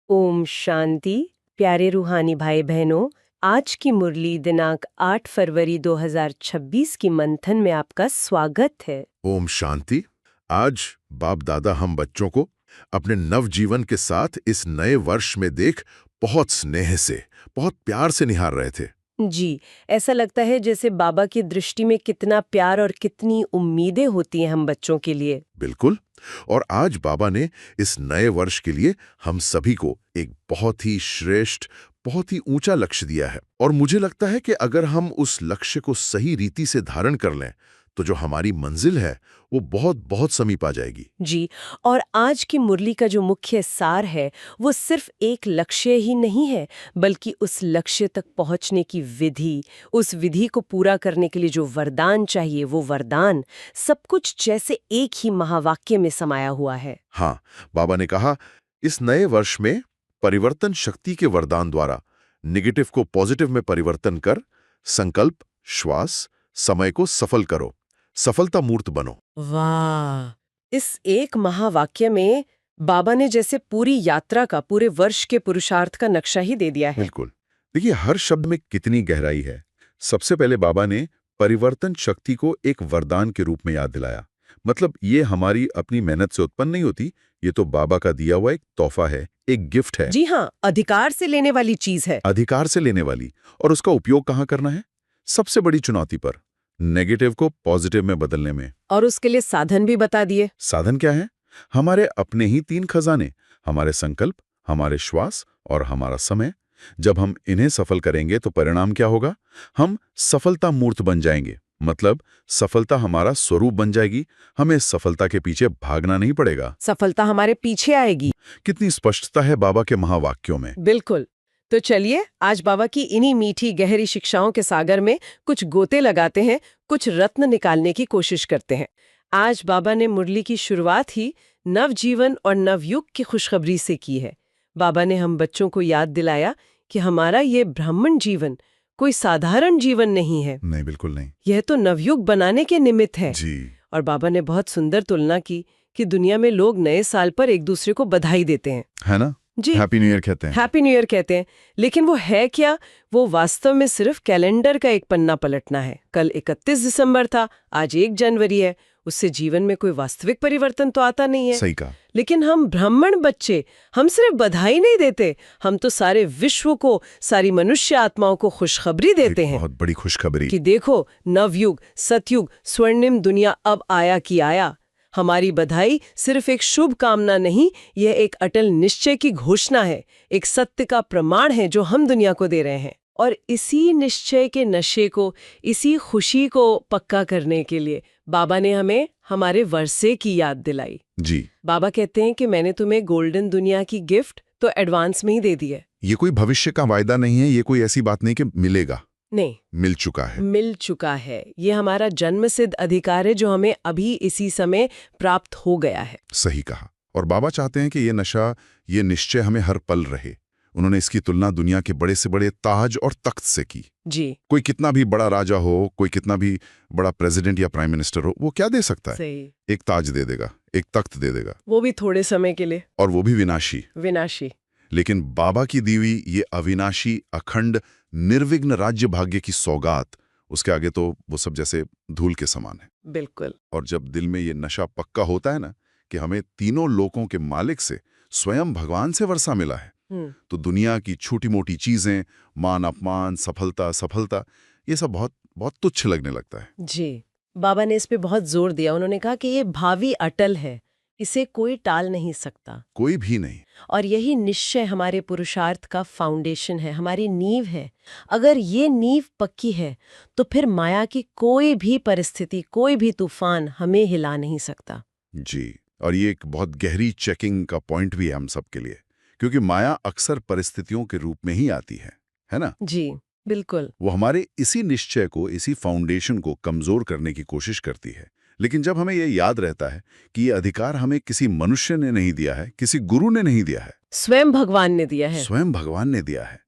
ओम शांति। प्यारे रूहानी भाई बहनों, आज की मुरली दिनांक 8 फरवरी 2026 की मंथन में आपका स्वागत है। ओम शांति। आज बाप दादा हम बच्चों को अपने नव जीवन के साथ इस नए वर्ष में देख बहुत स्नेह से, बहुत प्यार से निहार रहे थे। जी, ऐसा लगता है जैसे बाबा की दृष्टि में कितना प्यार और कितनी उम्मीदें होती हैं हम बच्चों के लिए। बिल्कुल। और आज बाबा ने इस नए वर्ष के लिए हम सभी को एक बहुत ही श्रेष्ठ, बहुत ही ऊंचा लक्ष्य दिया है। और मुझे लगता है कि अगर हम उस लक्ष्य को सही रीति से धारण कर लें तो जो हमारी मंजिल है वो बहुत बहुत समीप आ जाएगी। जी, और आज की मुरली का जो मुख्य सार है वो सिर्फ एक लक्ष्य ही नहीं है, बल्कि उस लक्ष्य तक पहुंचने की विधि, उस विधि को पूरा करने के लिए जो वरदान चाहिए वो वरदान, सब कुछ जैसे एक ही महावाक्य में समाया हुआ है। हाँ, बाबा ने कहा इस नए वर्ष में परिवर्तन शक्ति के वरदान द्वारा निगेटिव को पॉजिटिव में परिवर्तन कर संकल्प, श्वास, समय को सफल करो, सफलता मूर्त बनो। वाह! इस एक महावाक्य में बाबा ने जैसे पूरी यात्रा का, पूरे वर्ष के पुरुषार्थ का नक्शा ही दे दिया है। बिल्कुल। देखिए हर शब्द में कितनी गहराई है। सबसे पहले बाबा ने परिवर्तन शक्ति को एक वरदान के रूप में याद दिलाया। मतलब ये हमारी अपनी मेहनत से उत्पन्न नहीं होती, ये तो बाबा का दिया हुआ एक तोहफा है, एक गिफ्ट है। जी हाँ, अधिकार से लेने वाली चीज है। अधिकार से लेने वाली। और उसका उपयोग कहाँ करना है? सबसे बड़ी चुनौती पर, नेगेटिव को पॉजिटिव में बदलने में। और उसके लिए साधन भी बता दिए। साधन क्या है? हमारे अपने ही 3 खजाने, हमारे संकल्प, हमारे श्वास और हमारा समय। जब हम इन्हें सफल करेंगे तो परिणाम क्या होगा? हम सफलता मूर्त बन जाएंगे। मतलब सफलता हमारा स्वरूप बन जाएगी। हमें सफलता के पीछे भागना नहीं पड़ेगा। सफलता हमारे पीछे आएगी। कितनी स्पष्टता है बाबा के महावाक्यों में। बिल्कुल। तो चलिए आज बाबा की इन्हीं मीठी गहरी शिक्षाओं के सागर में कुछ गोते लगाते हैं, कुछ रत्न निकालने की कोशिश करते हैं। आज बाबा ने मुरली की शुरुआत ही नवजीवन और नवयुग की खुशखबरी से की है। बाबा ने हम बच्चों को याद दिलाया कि हमारा ये ब्राह्मण जीवन कोई साधारण जीवन नहीं है। नहीं, बिल्कुल नहीं। यह तो नवयुग बनाने के निमित्त है। जी। और बाबा ने बहुत सुंदर तुलना की कि दुनिया में लोग नए साल पर एक दूसरे को बधाई देते हैं, है ना? जी, हैप्पी न्यू ईयर कहते हैं। हैप्पी न्यू ईयर कहते हैं। लेकिन वो है क्या? वो वास्तव में सिर्फ कैलेंडर का एक पन्ना पलटना है। कल 31 दिसंबर था, आज 1 जनवरी है। उससे जीवन में कोई वास्तविक परिवर्तन तो आता नहीं है। सही कहा। लेकिन हम ब्राह्मण बच्चे, हम सिर्फ बधाई नहीं देते, हम तो सारे विश्व को, सारी मनुष्य आत्माओं को खुशखबरी देते हैं। बहुत बड़ी खुशखबरी। कि देखो, नवयुग, सतयुग, स्वर्णिम दुनिया अब आया कि आया। हमारी बधाई सिर्फ एक शुभ कामना नहीं, यह एक अटल निश्चय की घोषणा है, एक सत्य का प्रमाण है जो हम दुनिया को दे रहे हैं। और इसी निश्चय के नशे को, इसी खुशी को पक्का करने के लिए बाबा ने हमें हमारे वर्षे की याद दिलाई। जी। बाबा कहते हैं कि मैंने तुम्हें गोल्डन दुनिया की गिफ्ट तो एडवांस में ही दे दी है। ये कोई भविष्य का वायदा नहीं है, ये कोई ऐसी बात नहीं कि मिलेगा। नहीं, मिल चुका है। मिल चुका है। ये हमारा जन्मसिद्ध अधिकार है जो हमें अभी इसी समय प्राप्त हो गया है। सही कहा। और बाबा चाहते हैं कि ये नशा, ये निश्चय हमें हर पल रहे। उन्होंने इसकी तुलना दुनिया के बड़े से बड़े ताज और तख्त से की। जी, कोई कितना भी बड़ा राजा हो, कोई कितना भी बड़ा प्रेसिडेंट या प्राइम मिनिस्टर हो, वो क्या दे सकता है? सही। एक ताज दे देगा, एक तख्त दे देगा, वो भी थोड़े समय के लिए, और वो भी विनाशी। विनाशी। लेकिन बाबा की दी हुई ये अविनाशी, अखंड, निर्विघ्न राज्य भाग्य की सौगात, उसके आगे तो वो सब जैसे धूल के समान है। बिल्कुल। और जब दिल में ये नशा पक्का होता है ना कि हमें तीनों लोकों के मालिक से, स्वयं भगवान से वर्षा मिला है, तो दुनिया की छोटी मोटी चीजें, मान अपमान, सफलता, ये सब बहुत बहुत तुच्छ लगने लगता है। जी, बाबा ने इस पे बहुत जोर दिया। उन्होंने कहा कि ये भावी अटल है, इसे कोई टाल नहीं सकता। कोई भी नहीं। और यही निश्चय हमारे पुरुषार्थ का फाउंडेशन है, हमारी नींव है। अगर ये नींव पक्की है तो फिर माया की कोई भी परिस्थिति, कोई भी तूफान हमें हिला नहीं सकता। जी। और ये एक बहुत गहरी चेकिंग का पॉइंट भी है हम सबके लिए, क्योंकि माया अक्सर परिस्थितियों के रूप में ही आती है ना? जी, बिल्कुल। वो हमारे इसी निश्चय को, इसी फाउंडेशन को कमजोर करने की कोशिश करती है। लेकिन जब हमें ये याद रहता है कि ये अधिकार हमें किसी मनुष्य ने नहीं दिया है, किसी गुरु ने नहीं दिया है, स्वयं भगवान ने दिया है। स्वयं भगवान ने दिया है,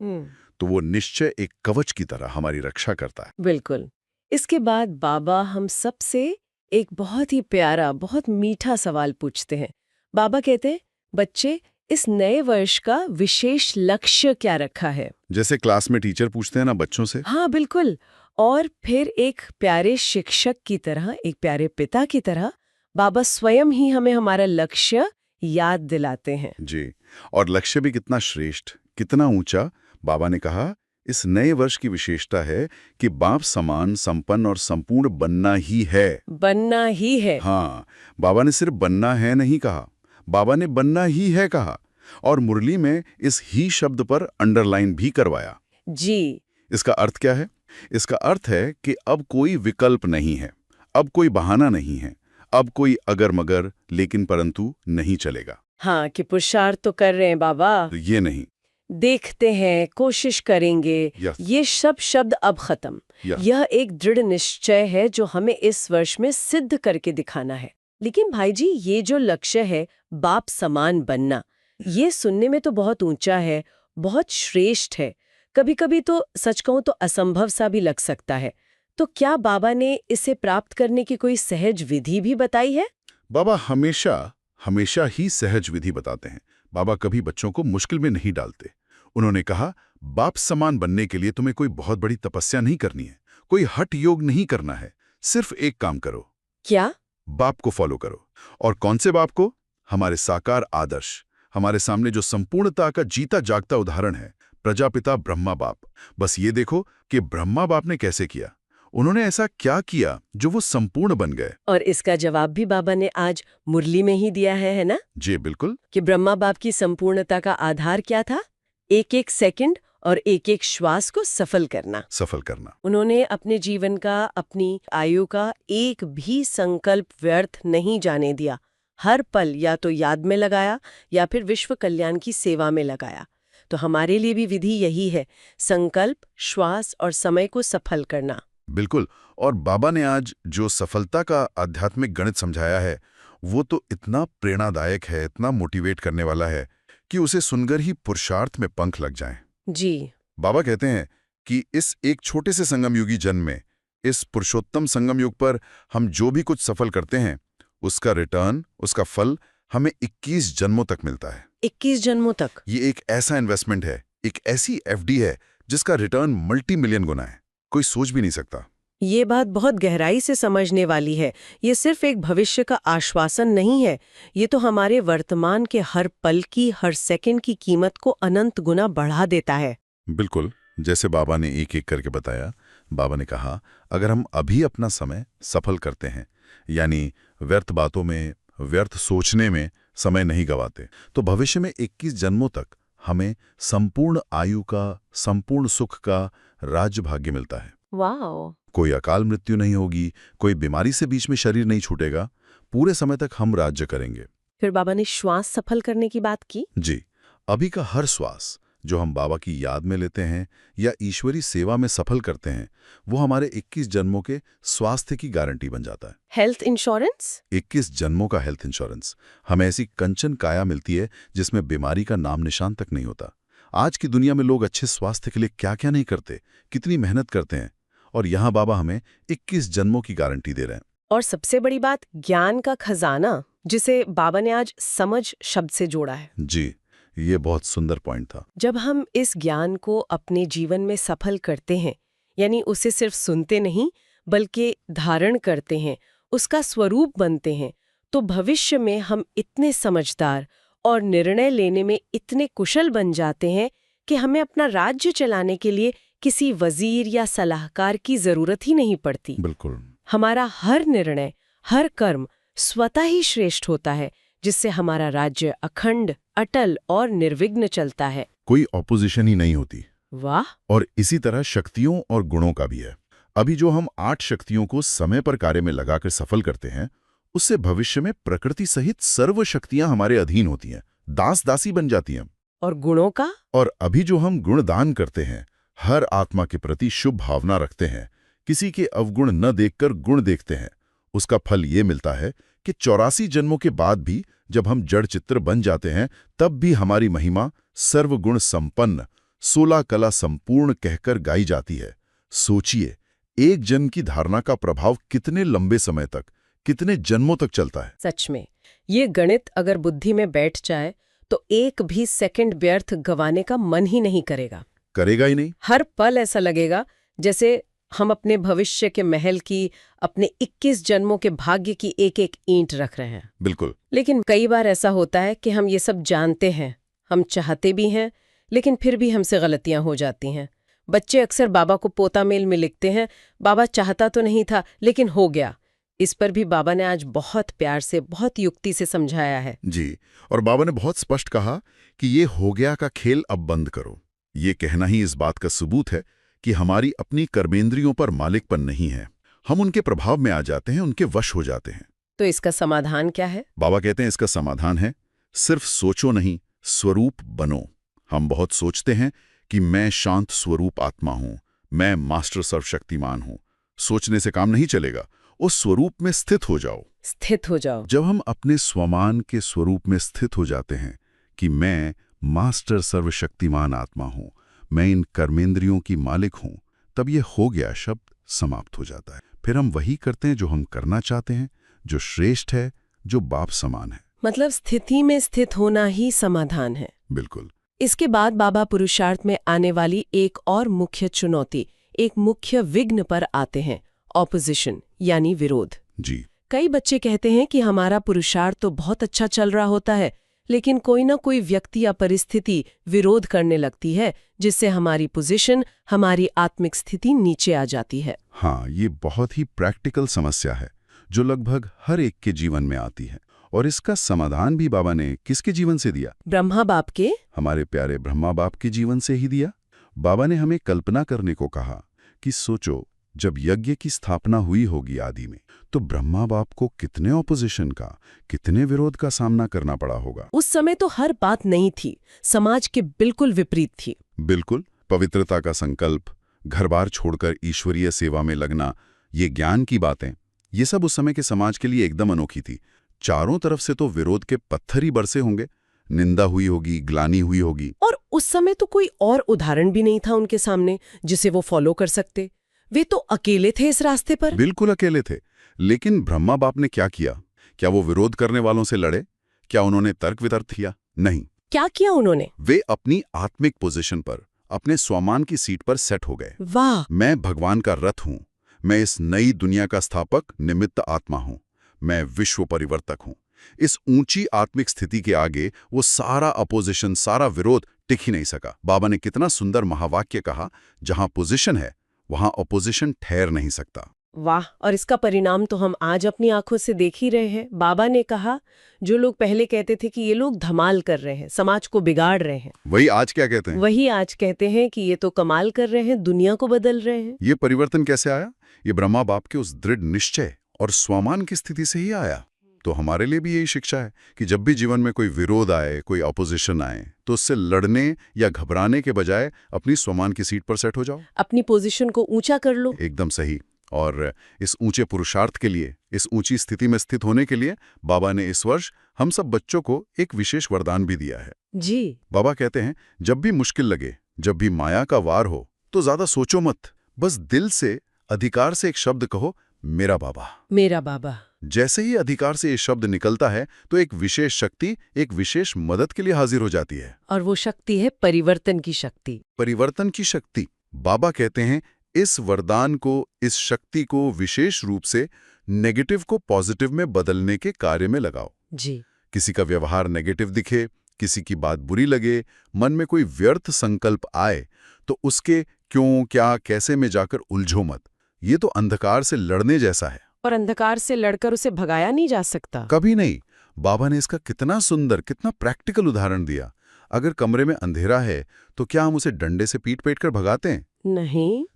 तो वो निश्चय एक कवच की तरह हमारी रक्षा करता है। बिल्कुल। इसके बाद बाबा हम सबसे एक बहुत ही प्यारा, बहुत मीठा सवाल पूछते हैं। बाबा कहते हैं, बच्चे, इस नए वर्ष का विशेष लक्ष्य क्या रखा है? जैसे क्लास में टीचर पूछते हैं ना बच्चों से। हाँ, बिल्कुल। और फिर एक प्यारे शिक्षक की तरह, एक प्यारे पिता की तरह बाबा स्वयं ही हमें हमारा लक्ष्य याद दिलाते हैं। जी, और लक्ष्य भी कितना श्रेष्ठ, कितना ऊंचा। बाबा ने कहा इस नए वर्ष की विशेषता है कि बाप समान, संपन्न और संपूर्ण बनना ही है। बनना ही है। हाँ, बाबा ने सिर्फ बनना है नहीं कहा, बाबा ने बनना ही है कहा, और मुरली में इस ही शब्द पर अंडरलाइन भी करवाया। जी। इसका अर्थ क्या है? इसका अर्थ है कि अब कोई विकल्प नहीं है, अब कोई बहाना नहीं है, अब कोई अगर मगर लेकिन परंतु नहीं चलेगा। हाँ, कि पुरुषार्थ तो कर रहे हैं बाबा, तो ये नहीं। देखते हैं, कोशिश करेंगे, Yes. ये सब शब्द अब खत्म। Yeah. यह एक दृढ़ निश्चय है जो हमें इस वर्ष में सिद्ध करके दिखाना है। लेकिन भाई जी, ये जो लक्ष्य है बाप समान बनना, ये सुनने में तो बहुत ऊंचा है, बहुत श्रेष्ठ है, कभी-कभी तो सच कहूं तो असंभव सा भी लग सकता है। तो क्या बाबा ने इसे प्राप्त करने की कोई सहज विधि भी बताई है? बाबा हमेशा ही सहज विधि बताते हैं। बाबा कभी बच्चों को मुश्किल में नहीं डालते। उन्होंने कहा, बाप समान बनने के लिए तुम्हें कोई बहुत बड़ी तपस्या नहीं करनी है, कोई हठ योग नहीं करना है, सिर्फ एक काम करो। क्या? बाप को फॉलो करो। और कौन से बाप को? हमारे साकार आदर्श, हमारे सामने जो संपूर्णता का जीता जागता उदाहरण है, प्रजापिता ब्रह्मा बाप। बस ये देखो कि ब्रह्मा बाप ने कैसे किया, उन्होंने ऐसा क्या किया जो वो संपूर्ण बन गए। और इसका जवाब भी बाबा ने आज मुरली में ही दिया है ना? जी बिल्कुल। कि ब्रह्मा बाप की संपूर्णता का आधार क्या था? एक एक सेकंड और एक एक श्वास को सफल करना। उन्होंने अपने जीवन का, अपनी आयु का एक भी संकल्प व्यर्थ नहीं जाने दिया। हर पल या तो याद में लगाया या फिर विश्व कल्याण की सेवा में लगाया। तो हमारे लिए भी विधि यही है, संकल्प, श्वास और समय को सफल करना। बिल्कुल। और बाबा ने आज जो सफलता का आध्यात्मिक गणित समझाया है, वो तो इतना प्रेरणादायक है, इतना मोटिवेट करने वाला है कि उसे सुनकर ही पुरुषार्थ में पंख लग जाएं। जी। बाबा कहते हैं कि इस एक छोटे से संगम युगी जन्म में, इस पुरुषोत्तम संगम युग पर हम जो भी कुछ सफल करते हैं, उसका रिटर्न, उसका फल हमें 21 जन्मों तक मिलता है। 21 जन्मों तक? ये एक ऐसा इन्वेस्टमेंट है, एक ऐसी एफडी है जिसका रिटर्न मल्टी मिलियन गुना है, कोई सोच भी नहीं सकता। ये बात बहुत गहराई से समझने वाली है। ये सिर्फ एक भविष्य का आश्वासन नहीं है, ये तो हमारे वर्तमान के हर पल की, हर सेकंड की कीमत को अनंत गुना बढ़ा देता है। बिल्कुल, जैसे बाबा ने एक एक करके बताया। बाबा ने कहा, अगर हम अभी अपना समय सफल करते हैं, यानी व्यर्थ बातों में, व्यर्थ सोचने में समय नहीं गवाते, तो भविष्य में 21 जन्मों तक हमें संपूर्ण आयु का, संपूर्ण सुख का राजभाग्य मिलता है। वाह! कोई अकाल मृत्यु नहीं होगी, कोई बीमारी से बीच में शरीर नहीं छूटेगा, पूरे समय तक हम राज्य करेंगे। फिर बाबा ने श्वास सफल करने की बात की। जी, अभी का हर श्वास जो हम बाबा की याद में लेते हैं या ईश्वरी सेवा में सफल करते हैं, वो हमारे 21 जन्मों के स्वास्थ्य की गारंटी बन जाता है। Health insurance? 21 जन्मों का हेल्थ इंश्योरेंस। हमें ऐसी कंचन काया मिलती है जिसमें बीमारी का नाम निशान तक नहीं होता। आज की दुनिया में लोग अच्छे स्वास्थ्य के लिए क्या क्या नहीं करते, कितनी मेहनत करते हैं, और यहाँ बाबा हमें 21 जन्मों की गारंटी दे रहे हैं। और सबसे बड़ी बात, ज्ञान का खजाना, जिसे बाबा ने आज समझ शब्द से जोड़ा है। जी, ये बहुत सुंदर पॉइंट था। जब हम इस ज्ञान को अपने जीवन में सफल करते हैं, यानी उसे सिर्फ सुनते नहीं बल्कि धारण करते हैं, उसका स्वरूप बनते हैं, तो भविष्य में हम इतने समझदार और निर्णय लेने में इतने कुशल बन जाते हैं कि हमें अपना राज्य चलाने के लिए किसी वजीर या सलाहकार की जरूरत ही नहीं पड़ती। बिल्कुल। हमारा हर निर्णय, हर कर्म स्वतः ही श्रेष्ठ होता है, जिससे हमारा राज्य अखंड, अटल और निर्विघ्न चलता है। कोई ऑपोजिशन ही नहीं होती। वाह! और इसी तरह शक्तियों और गुणों का भी है। अभी जो हम 8 शक्तियों को समय पर कार्य में लगाकर सफल करते हैं, उससे भविष्य में प्रकृति सहित सर्व शक्तियां हमारे अधीन होती हैं, दास दासी बन जाती हैं। और गुणों का? और अभी जो हम गुणदान करते हैं, हर आत्मा के प्रति शुभ भावना रखते हैं, किसी के अवगुण न देखकर गुण देखते हैं, उसका फल ये मिलता है कि 84 जन्मों के बाद भी जब हम जड़ चित्र बन जाते हैं, तब भी हमारी महिमा सर्वगुण संपन्न, 16 कला संपूर्ण कहकर गाई जाती है। सोचिए, एक जन्म की धारणा का प्रभाव कितने लंबे समय तक, कितने जन्मों तक चलता है। सच में, ये गणित अगर बुद्धि में बैठ जाए तो एक भी सेकंड व्यर्थ गंवाने का मन ही नहीं करेगा ही नहीं। हर पल ऐसा लगेगा जैसे हम अपने भविष्य के महल की, अपने 21 जन्मों के भाग्य की एक एक ईंट रख रहे हैं। बिल्कुल। लेकिन कई बार ऐसा होता है कि हम ये सब जानते हैं, हम चाहते भी हैं, लेकिन फिर भी हमसे गलतियां हो जाती हैं। बच्चे अक्सर बाबा को पोता मेल में लिखते हैं, बाबा चाहता तो नहीं था लेकिन हो गया। इस पर भी बाबा ने आज बहुत प्यार से, बहुत युक्ति से समझाया है। जी, और बाबा ने बहुत स्पष्ट कहा कि ये हो गया का खेल अब बंद करो। ये कहना ही इस बात का सबूत है कि हमारी अपनी कर्मेंद्रियों पर मालिकपन नहीं है। हम उनके प्रभाव में आ जाते हैं, उनके वश हो जाते हैं। तो इसका समाधान क्या है? बाबा कहते हैं इसका समाधान है, सिर्फ सोचो नहीं, स्वरूप बनो। हम बहुत सोचते हैं कि मैं शांत स्वरूप आत्मा हूं, मैं मास्टर सर्वशक्तिमान हूं। सोचने से काम नहीं चलेगा, उस स्वरूप में स्थित हो जाओ। स्थित हो जाओ। जब हम अपने स्वमान के स्वरूप में स्थित हो जाते हैं कि मैं मास्टर सर्वशक्तिमान आत्मा हूं, मैं इन कर्मेंद्रियों की मालिक हूं, तब ये हो गया शब्द समाप्त हो जाता है। फिर हम वही करते हैं जो हम करना चाहते हैं, जो श्रेष्ठ है, जो बाप समान है। मतलब स्थिति में स्थित होना ही समाधान है। बिल्कुल। इसके बाद बाबा पुरुषार्थ में आने वाली एक और मुख्य चुनौती, एक मुख्य विघ्न पर आते हैं, ऑपोजिशन यानी विरोध। जी। कई बच्चे कहते हैं कि हमारा पुरुषार्थ तो बहुत अच्छा चल रहा होता है, लेकिन कोई ना कोई व्यक्ति या परिस्थिति विरोध करने लगती है, जिससे हमारी पोजीशन, हमारी आत्मिक स्थिति नीचे आ जाती है। हाँ, ये बहुत ही प्रैक्टिकल समस्या है जो लगभग हर एक के जीवन में आती है। और इसका समाधान भी बाबा ने किसके जीवन से दिया? ब्रह्मा बाप के, हमारे प्यारे ब्रह्मा बाप के जीवन से ही दिया। बाबा ने हमें कल्पना करने को कहा कि सोचो, जब यज्ञ की स्थापना हुई होगी आदि में, तो ब्रह्मा बाप को कितने ऑपोजिशन का, कितने विरोध का सामना करना पड़ा होगा। उस समय तो हर बात नहीं थी, समाज के बिल्कुल विपरीत थी। बिल्कुल। पवित्रता का संकल्प, घर-बार छोड़कर ईश्वरीय सेवा में लगना, ये ज्ञान की बातें, ये सब उस समय के समाज के लिए एकदम अनोखी थी। चारों तरफ से तो विरोध के पत्थर ही बरसे होंगे, निंदा हुई होगी, ग्लानि हुई होगी। और उस समय तो कोई और उदाहरण भी नहीं था उनके सामने जिसे वो फॉलो कर सकते। वे तो अकेले थे इस रास्ते पर। बिल्कुल अकेले थे। लेकिन ब्रह्मा बाप ने क्या किया? क्या वो विरोध करने वालों से लड़े? क्या उन्होंने तर्क वितर्क किया? नहीं। क्या किया उन्होंने? वे अपनी आत्मिक पोजीशन पर, अपने स्वमान की सीट पर सेट हो गए। वाह! मैं भगवान का रथ हूं, मैं इस नई दुनिया का स्थापक निमित्त आत्मा हूं, मैं विश्व परिवर्तक हूं। इस ऊंची आत्मिक स्थिति के आगे वो सारा अपोजिशन, सारा विरोध टिक ही नहीं सका। बाबा ने कितना सुंदर महावाक्य कहा, जहां पोजीशन है वहां अपोजिशन ठहर नहीं सकता। वाह! और इसका परिणाम तो हम आज अपनी आंखों से देख ही रहे हैं। बाबा ने कहा, जो लोग पहले कहते थे कि ये लोग धमाल कर रहे हैं, समाज को बिगाड़ रहे हैं, वही आज क्या कहते हैं? वही आज कहते हैं कि ये तो कमाल कर रहे हैं, दुनिया को बदल रहे हैं। ये परिवर्तन कैसे आया? ये ब्रह्मा बाप के उस दृढ़ निश्चय और स्वमान की स्थिति से ही आया। तो हमारे लिए भी यही शिक्षा है कि जब भी जीवन में कोई विरोध आए, कोई अपोजिशन आए, तो उससे लड़ने या घबराने के बजाय अपनी स्वमान की सीट पर सेट हो जाओ। अपनी पोजीशन को ऊंचा कर लो। एकदम सही। और इस ऊंचे पुरुषार्थ के लिए, इस ऊंची स्थिति में स्थित होने के लिए बाबा ने इस वर्ष हम सब बच्चों को एक विशेष वरदान भी दिया है। जी। बाबा कहते हैं, जब भी मुश्किल लगे, जब भी माया का वार हो, तो ज्यादा सोचो मत, बस दिल से, अधिकार से एक शब्द कहो, मेरा बाबा। मेरा बाबा। जैसे ही अधिकार से ये शब्द निकलता है, तो एक विशेष शक्ति, एक विशेष मदद के लिए हाजिर हो जाती है। और वो शक्ति है परिवर्तन की शक्ति। परिवर्तन की शक्ति। बाबा कहते हैं, इस वरदान को, इस शक्ति को विशेष रूप से नेगेटिव को पॉजिटिव में बदलने के कार्य में लगाओ। जी। किसी का व्यवहार नेगेटिव दिखे, किसी की बात बुरी लगे, मन में कोई व्यर्थ संकल्प आए, तो उसके क्यों, क्या, कैसे में जाकर उलझो मत। ये तो अंधकार से लड़ने जैसा है। और अंधकार से लड़कर उसे भगाया नहीं जा सकता। कभी नहीं। बाबा ने इसका कितना सुंदर, कितना प्रैक्टिकल उदाहरण दिया। अगर कमरे में अंधेरा है, तो क्या हम उसे डंडे से पीट कर भगाते हैं?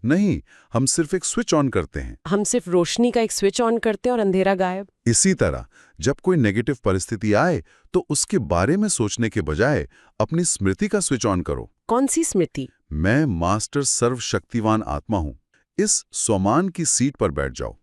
नहीं, हम सिर्फ एक स्विच ऑन करते हैं। हम सिर्फ रोशनी का एक स्विच ऑन करते हैं और अंधेरा गायब। इसी तरह जब कोई नेगेटिव परिस्थिति आए, तो उसके बारे में सोचने के बजाय अपनी स्मृति का स्विच ऑन करो। कौन सी स्मृति? मैं मास्टर सर्वशक्तिवान आत्मा हूं। इस स्वमान की सीट पर बैठ जाओ।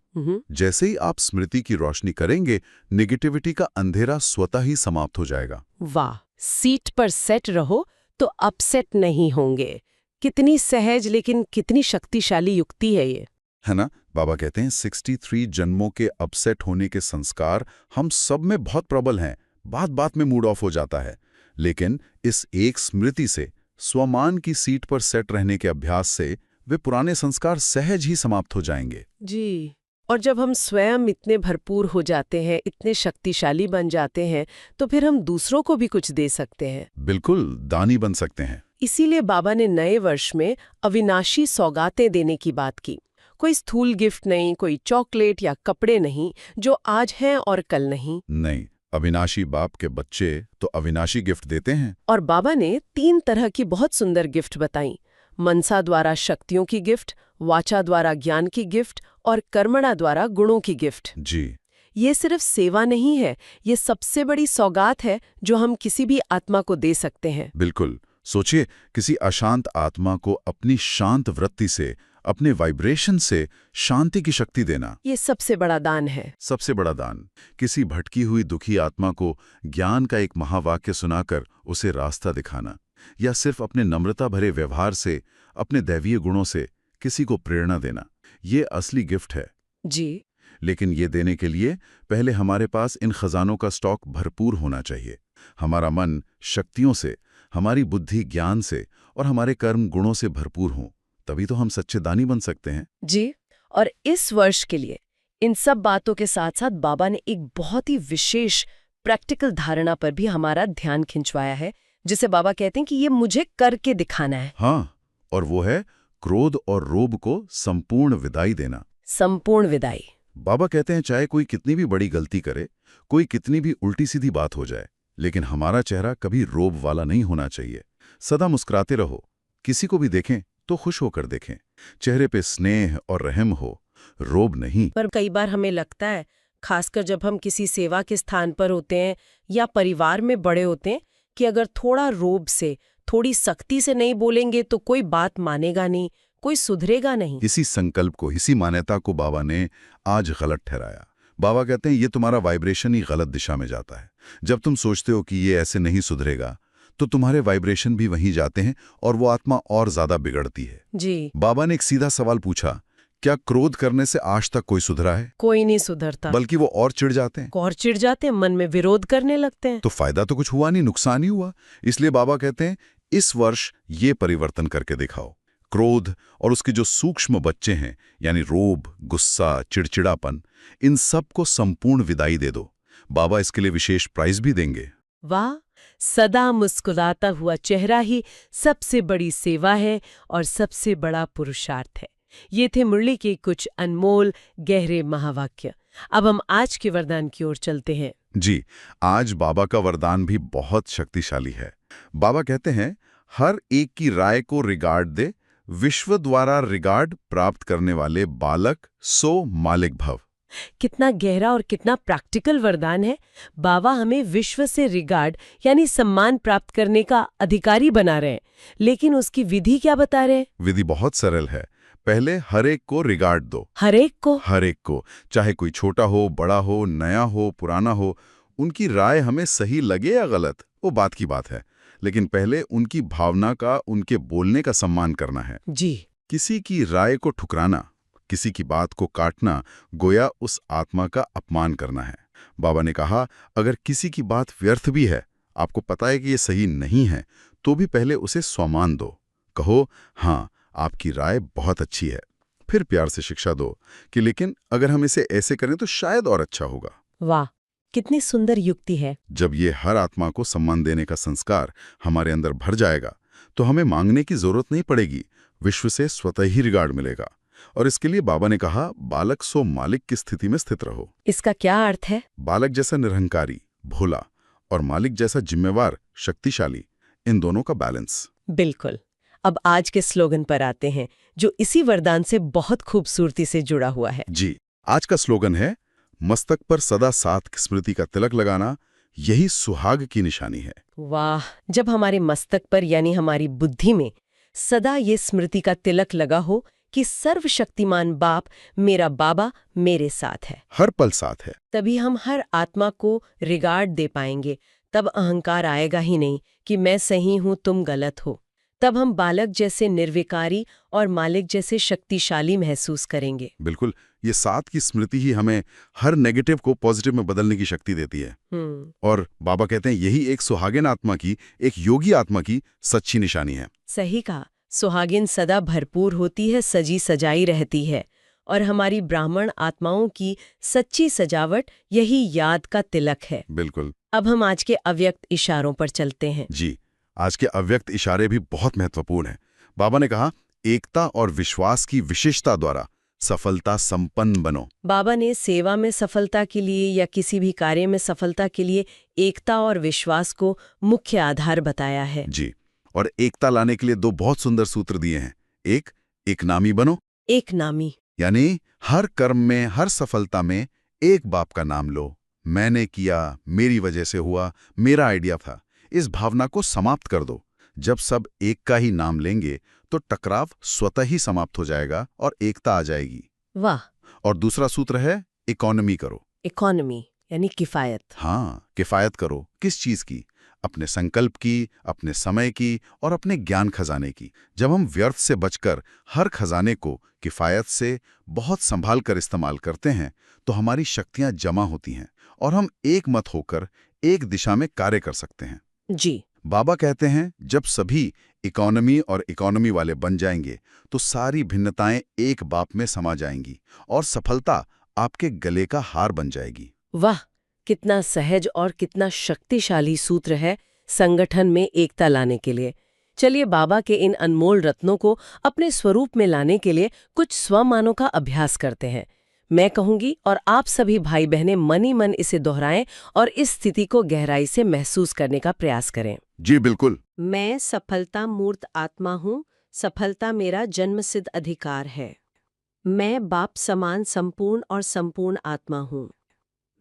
जैसे ही आप स्मृति की रोशनी करेंगे, नेगेटिविटी का अंधेरा स्वतः ही समाप्त हो जाएगा। वाह! सीट पर सेट रहो तो अपसेट नहीं होंगे। कितनी सहज लेकिन कितनी शक्तिशाली युक्ति है ये, है ना? बाबा कहते हैं 63 जन्मों के अपसेट होने के संस्कार हम सब में बहुत प्रबल हैं। बात बात में मूड ऑफ हो जाता है। लेकिन इस एक स्मृति से, स्वमान की सीट पर सेट रहने के अभ्यास से, वे पुराने संस्कार सहज ही समाप्त हो जाएंगे। जी। और जब हम स्वयं इतने भरपूर हो जाते हैं, इतने शक्तिशाली बन जाते हैं, तो फिर हम दूसरों को भी कुछ दे सकते हैं। बिल्कुल, दानी बन सकते हैं। इसीलिए बाबा ने नए वर्ष में अविनाशी सौगातें देने की बात की। कोई स्थूल गिफ्ट नहीं, कोई चॉकलेट या कपड़े नहीं, जो आज हैं और कल नहीं। नहीं, अविनाशी बाप के बच्चे तो अविनाशी गिफ्ट देते हैं। और बाबा ने 3 तरह की बहुत सुंदर गिफ्ट बताई। मनसा द्वारा शक्तियों की गिफ्ट, वाचा द्वारा ज्ञान की गिफ्ट और कर्मणा द्वारा गुणों की गिफ्ट। जी। ये सिर्फ सेवा नहीं है, ये सबसे बड़ी सौगात है जो हम किसी भी आत्मा को दे सकते हैं। बिल्कुल। सोचिए, किसी अशांत आत्मा को अपनी शांत वृत्ति से, अपने वाइब्रेशन से शांति की शक्ति देना, ये सबसे बड़ा दान है। सबसे बड़ा दान। किसी भटकी हुई दुखी आत्मा को ज्ञान का एक महावाक्य सुनाकर उसे रास्ता दिखाना, या सिर्फ अपने नम्रता भरे व्यवहार से, अपने दैवीय गुणों से किसी को प्रेरणा देना, ये असली गिफ्ट है। जी। लेकिन ये देने के लिए पहले हमारे पास इन खजानों का स्टॉक भरपूर होना चाहिए। हमारा मन शक्तियों से, हमारी बुद्धि ज्ञान से और हमारे कर्म गुणों से भरपूर हों, तभी तो हम सच्चे दानी बन सकते हैं। जी। और इस वर्ष के लिए इन सब बातों के साथ साथ बाबा ने एक बहुत ही विशेष प्रैक्टिकल धारणा पर भी हमारा ध्यान खिंचवाया है, जिसे बाबा कहते हैं कि ये मुझे करके दिखाना है। हाँ, और वो है क्रोध और रोब को संपूर्ण विदाई देना। संपूर्ण विदाई। बाबा कहते हैं, चाहे कोई कितनी भी बड़ी गलती करे, कोई कितनी भी उल्टी सीधी बात हो जाए, लेकिन हमारा चेहरा कभी रोब वाला नहीं होना चाहिए। सदा मुस्कुराते रहो, किसी को भी देखें तो खुश होकर देखें, चेहरे पे स्नेह और रहम हो, रोब नहीं। पर कई बार हमें लगता है, खासकर जब हम किसी सेवा के स्थान पर होते हैं या परिवार में बड़े होते हैं, कि अगर थोड़ा रोब से, थोड़ी सख्ती से नहीं बोलेंगे तो कोई बात मानेगा नहीं, कोई सुधरेगा नहीं। इसी संकल्प को, इसी मान्यता को बाबा ने आज गलत ठहराया। बाबा कहते हैं, ये तुम्हारा वाइब्रेशन ही गलत दिशा में जाता है। जब तुम सोचते हो कि ये ऐसे नहीं सुधरेगा, तो तुम्हारे वाइब्रेशन भी वहीं जाते हैं और वो आत्मा और ज्यादा बिगड़ती है। जी। बाबा ने एक सीधा सवाल पूछा, क्या क्रोध करने से आज तक कोई सुधरा है? कोई नहीं सुधरता, बल्कि वो और चिढ़ जाते हैं। और चिढ़ जाते हैं, मन में विरोध करने लगते हैं। तो फायदा तो कुछ हुआ नहीं, नुकसान ही हुआ। इसलिए बाबा कहते हैं, इस वर्ष ये परिवर्तन करके दिखाओ। क्रोध और उसके जो सूक्ष्म बच्चे हैं, यानी रोब, गुस्सा, चिड़चिड़ापन, इन सब को संपूर्ण विदाई दे दो। बाबा इसके लिए विशेष प्राइज भी देंगे। वाह, सदा मुस्कुराता हुआ चेहरा ही सबसे बड़ी सेवा है और सबसे बड़ा पुरुषार्थ है। ये थे मुरली के कुछ अनमोल गहरे महावाक्य। अब हम आज के वरदान की ओर चलते हैं। जी, आज बाबा का वरदान भी बहुत शक्तिशाली है। बाबा कहते हैं, हर एक की राय को रिगार्ड दे, विश्व द्वारा रिगार्ड प्राप्त करने वाले बालक सो मालिक भव। कितना गहरा और कितना प्रैक्टिकल वरदान है। बाबा हमें विश्व से रिगार्ड यानी सम्मान प्राप्त करने का अधिकारी बना रहे हैं, लेकिन उसकी विधि क्या बता रहे हैं? विधि बहुत सरल है। पहले हर एक को रिगार्ड दो। हर एक को? हर एक को, चाहे कोई छोटा हो, बड़ा हो, नया हो, पुराना हो। उनकी राय हमें सही लगे या गलत, वो बात की बात है, लेकिन पहले उनकी भावना का, उनके बोलने का सम्मान करना है। जी। किसी की राय को ठुकराना, किसी की बात को काटना, गोया उस आत्मा का अपमान करना है। बाबा ने कहा, अगर किसी की बात व्यर्थ भी है, आपको पता है कि ये सही नहीं है, तो भी पहले उसे सम्मान दो। कहो, हाँ, आपकी राय बहुत अच्छी है। फिर प्यार से शिक्षा दो कि लेकिन अगर हम इसे ऐसे करें तो शायद और अच्छा होगा। वाह, कितनी सुंदर युक्ति है। जब ये हर आत्मा को सम्मान देने का संस्कार हमारे अंदर भर जाएगा, तो हमें मांगने की जरूरत नहीं पड़ेगी, विश्व से स्वतः ही रिगार्ड मिलेगा। और इसके लिए बाबा ने कहा, बालक सो मालिक की स्थिति में स्थित रहो। इसका क्या अर्थ है? बालक जैसा निरहंकारी, भोला, और मालिक जैसा जिम्मेवार, शक्तिशाली, इन दोनों का बैलेंस। बिल्कुल। अब आज के स्लोगन पर आते हैं, जो इसी वरदान से बहुत खूबसूरती से जुड़ा हुआ है। जी, आज का स्लोगन है, मस्तक पर सदा साथ स्मृति का तिलक लगाना, यही सुहाग की निशानी है। वाह, जब हमारे मस्तक पर यानी हमारी बुद्धि में सदा ये स्मृति का तिलक लगा हो कि सर्वशक्तिमान बाप, मेरा बाबा मेरे साथ है, हर पल साथ है, तभी हम हर आत्मा को रिगार्ड दे पाएंगे। तब अहंकार आएगा ही नहीं कि मैं सही हूं, तुम गलत हो। तब हम बालक जैसे निर्विकारी और मालिक जैसे शक्तिशाली महसूस करेंगे। बिल्कुल। ये 7 की स्मृति ही हमें हर नेगेटिव को पॉजिटिव में बदलने की शक्ति देती है। और बाबा कहते हैं यही एक सुहागिन आत्मा की, एक योगी आत्मा की सच्ची निशानी है। सही कहा। सुहागिन सदा भरपूर होती है, सजी सजाई रहती है, और हमारी ब्राह्मण आत्माओं की सच्ची सजावट यही याद का तिलक है। बिल्कुल। अब हम आज के अव्यक्त इशारों पर चलते हैं। जी, आज के अव्यक्त इशारे भी बहुत महत्वपूर्ण हैं। बाबा ने कहा, एकता और विश्वास की विशेषता द्वारा सफलता संपन्न बनो। बाबा ने सेवा में सफलता के लिए या किसी भी कार्य में सफलता के लिए एकता और विश्वास को मुख्य आधार बताया है। जी, और एकता लाने के लिए 2 बहुत सुंदर सूत्र दिए हैं। एक नामी बनो। एक नामी यानी हर कर्म में, हर सफलता में एक बाप का नाम लो। मैंने किया, मेरी वजह से हुआ, मेरा आइडिया था। इस भावना को समाप्त कर दो। जब सब एक का ही नाम लेंगे तो टकराव स्वतः ही समाप्त हो जाएगा और एकता आ जाएगी। वाह। और दूसरा सूत्र है इकोनॉमी करो। इकोनॉमी यानी किफायत। हाँ, किफायत करो। किस चीज की? अपने संकल्प की, अपने समय की और अपने ज्ञान खजाने की। जब हम व्यर्थ से बचकर हर खजाने को किफायत से बहुत संभाल कर इस्तेमाल करते हैं तो हमारी शक्तियां जमा होती हैं और हम एक मत होकर एक दिशा में कार्य कर सकते हैं। जी। बाबा कहते हैं जब सभी इकोनॉमी और इकोनॉमी वाले बन जाएंगे तो सारी भिन्नताएं एक बाप में समा जाएंगी और सफलता आपके गले का हार बन जाएगी। वाह, कितना सहज और कितना शक्तिशाली सूत्र है संगठन में एकता लाने के लिए। चलिए बाबा के इन अनमोल रत्नों को अपने स्वरूप में लाने के लिए कुछ स्वमानों का अभ्यास करते हैं। मैं कहूंगी और आप सभी भाई बहनें मन ही मन इसे दोहराएं और इस स्थिति को गहराई से महसूस करने का प्रयास करें। जी बिल्कुल। मैं सफलता मूर्त आत्मा हूँ, सफलता मेरा जन्मसिद्ध अधिकार है। मैं बाप समान संपूर्ण और संपूर्ण आत्मा हूँ।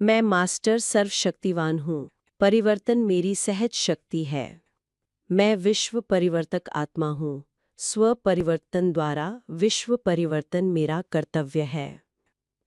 मैं मास्टर सर्वशक्तिवान हूँ, परिवर्तन मेरी सहज शक्ति है। मैं विश्व परिवर्तक आत्मा हूँ, स्व परिवर्तन द्वारा विश्व परिवर्तन मेरा कर्तव्य है।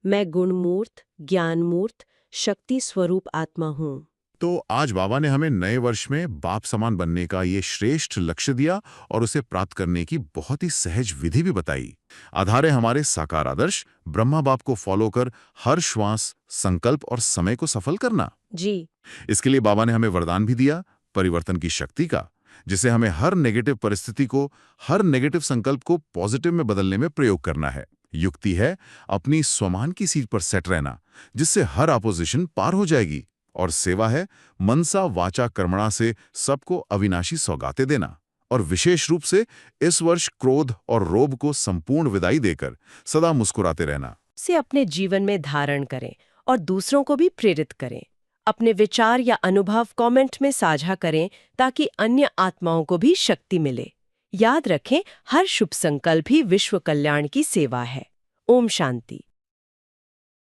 मैं गुणमूर्त, ज्ञानमूर्त, शक्ति स्वरूप आत्मा हूँ। तो आज बाबा ने हमें नए वर्ष में बाप समान बनने का ये श्रेष्ठ लक्ष्य दिया और उसे प्राप्त करने की बहुत ही सहज विधि भी बताई। आधार है हमारे साकार आदर्श ब्रह्मा बाप को फॉलो कर हर श्वास, संकल्प और समय को सफल करना। जी। इसके लिए बाबा ने हमें वरदान भी दिया परिवर्तन की शक्ति का, जिसे हमें हर नेगेटिव परिस्थिति को, हर नेगेटिव संकल्प को पॉजिटिव में बदलने में प्रयोग करना है। युक्ति है अपनी स्वमान की सीट पर सेट रहना, जिससे हर अपोजिशन पार हो जाएगी। और सेवा है मनसा वाचा कर्मणा से सबको अविनाशी सौगातें देना। और विशेष रूप से इस वर्ष क्रोध और रोब को संपूर्ण विदाई देकर सदा मुस्कुराते रहना से अपने जीवन में धारण करें और दूसरों को भी प्रेरित करें। अपने विचार या अनुभव कमेंट में साझा करें ताकि अन्य आत्माओं को भी शक्ति मिले। याद रखें, हर शुभ संकल्प ही विश्व कल्याण की सेवा है। ओम शांति।